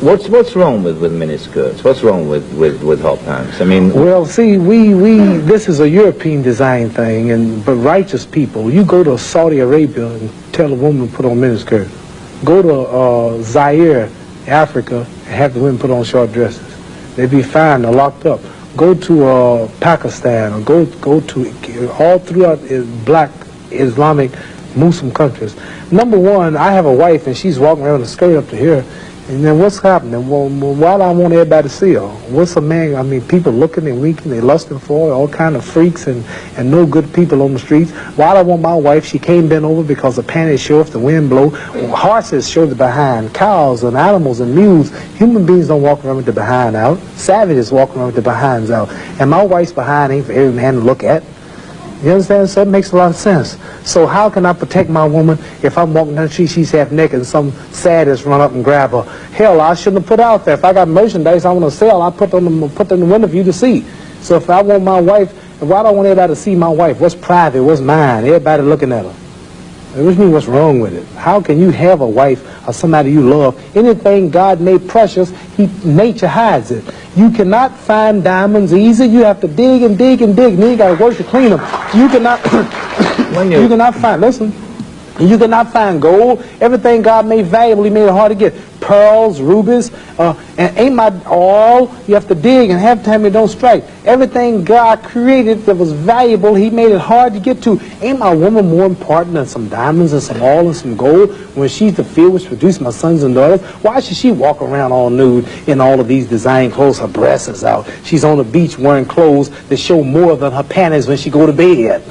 What's wrong with miniskirts? What's wrong with hot pants? I mean, well, see, this is a European design thing, but righteous people, you go to Saudi Arabia and tell a woman to put on miniskirt. Go to Zaire, Africa, and have the women put on short dresses. They'd be fine. They're locked up. Go to Pakistan, or go to all throughout black Islamic Muslim countries. Number one, I have a wife and she's walking around with a skirt up to here, and then what's happening? Well, why do I want everybody to see her? What's a man? I mean, people looking and winking, they lusting for her, all kind of freaks and no good people on the streets. Why do I want my wife? She can't bend over because the panties show if the wind blow. Horses show the behind. Cows and animals and mules. Human beings don't walk around with the behind out. Savages walk around with the behinds out. And my wife's behind ain't for every man to look at. You understand? So it makes a lot of sense. So how can I protect my woman if I'm walking down the street, she's half naked, and some sadist run up and grab her? Hell, I shouldn't have put out there. If I got merchandise I want to sell, I put them in the window for you to see. So if I want my wife, why do I want everybody to see my wife? What's private? What's mine? Everybody looking at her. Which means what's wrong with it? How can you have a wife or somebody you love? Anything God made precious, nature hides it. You cannot find diamonds easy. You have to dig and dig and dig. And then you got to work to clean them. You cannot. You cannot find. Listen. You cannot find gold. Everything God made valuable, He made it hard to get. Pearls, rubies, and ain't my all. You have to dig, and half the time it don't strike. Everything God created that was valuable, He made it hard to get to. Ain't my woman more important than some diamonds and some oil and some gold when she's the field which produced my sons and daughters? Why should she walk around all nude in all of these design clothes? Her breasts is out. She's on the beach wearing clothes that show more than her panties when she go to bed.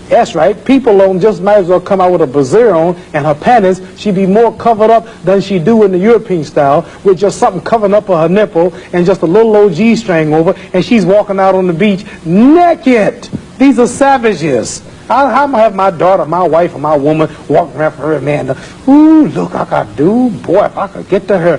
That's right. People just might as well come out with a brassiere on and her panties. She'd be more covered up than she do in the European style with just something covering up her nipple and just a little old G-string over, and she's walking out on the beach naked. These are savages. How am I have my daughter, my wife, or my woman walking around for her man? Ooh, look, I could do. Boy, if I could get to her.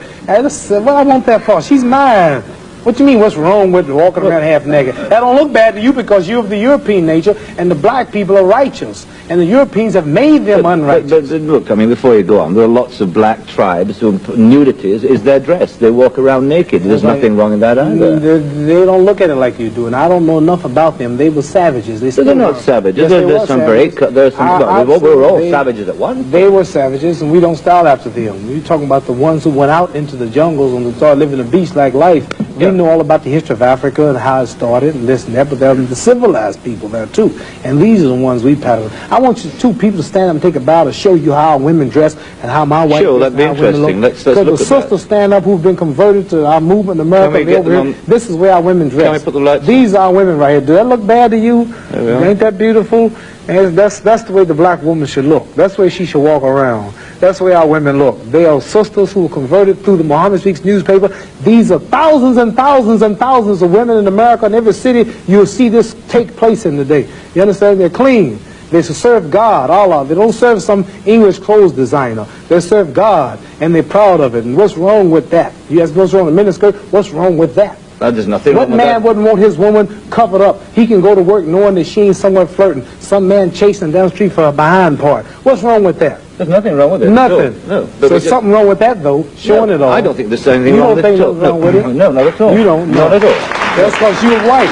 What I want that for? She's mine. What do you mean, what's wrong with walking around half naked? That don't look bad to you because you're of the European nature, and the black people are righteous. And the Europeans have made them unrighteous. But look, I mean, before you go on, there are lots of black tribes who nudity is their dress. They walk around naked. There's nothing wrong in that either. They don't look at it like you do, and I don't know enough about them. They were savages. They're not savages. Yes, we were all savages at once. They were savages, and we don't style after them. You're talking about the ones who went out into the jungles and started living a beach-like life. We know all about the history of Africa and how it started and this and that, but there are the civilized people there too. And these are the ones we pattern. I want you two people to stand up and take a bow to show you how women dress and how my wife that'd be interesting. Let's look at that. Because the sisters stand up who've been converted to our movement in America. This is where our women dress. Can we put the lights These are our women right here. Do that look bad to you? Ain't that beautiful? And that's the way the black woman should look. That's the way she should walk around. That's the way our women look. They are sisters who were converted through the Muhammad Speaks newspaper. These are thousands and thousands and thousands of women in America. In every city, you'll see this take place in the day. You understand? They're clean. They serve God, Allah. They don't serve some English clothes designer. They serve God, and they're proud of it. And what's wrong with that? You ask what's wrong with miniskirt? What's wrong with that? There's nothing wrong with that. What man wouldn't want his woman covered up? He can go to work knowing that she ain't somewhere flirting. Some man chasing down the street for a behind part. What's wrong with that? There's nothing wrong with it. Nothing. No. So there's something wrong with that, though, showing it all. I don't think there's anything wrong with it. You don't think there's wrong with it? No, not at all. You don't? Not at all. That's because you're white.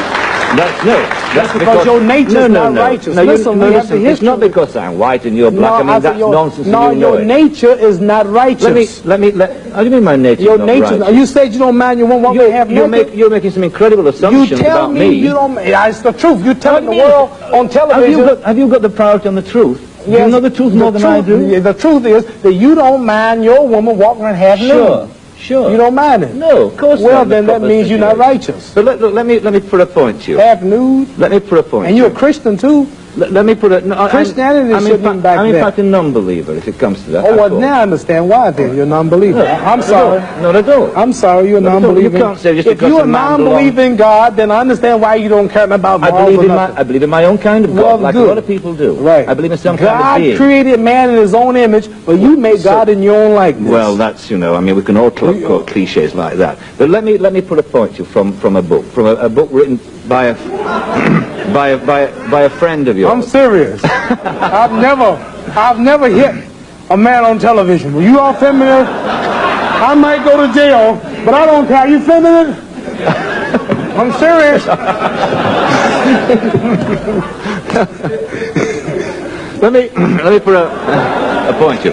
That's because your nature's not righteous. Listen, it's not because I'm white and you're black. I mean, that's nonsense. No, your nature is not righteous. How do you mean my nature is not righteous? You said you don't mind your woman half naked. You're making some incredible assumptions about me. You tell me it's the truth. You're telling the world on television. Have you got the power to tell the truth? Yes, you know the truth more than I do? The truth is that you don't mind your woman walking around half nude. Sure. You don't mind it? No, of course not. Well, then that means you're not righteous. But let me put a point to you. Half nude? Let me put a point. And you're a Christian too? Let me put it. No, Christianity shouldn't back I'm in fact a non-believer if it comes to that. Oh, well, now I understand why then. You're a non-believer. No, I'm sorry. No, I don't. I'm sorry, you're a non-believer. You can't say just if you're a non-believer in God, then I understand why you don't care about morals. I believe in my own kind of God, like a lot of people do. Right. I believe in some kind of being. God created man in his own image, but you made God in your own likeness. Well, that's, I mean, we can all quote cliches like that. But let me put a point to you from a book written by a friend of yours. I'm serious. I've never hit a man on television. Were you all familiar? I might go to jail, but I don't care. You filming it? I'm serious. Let me put a point you.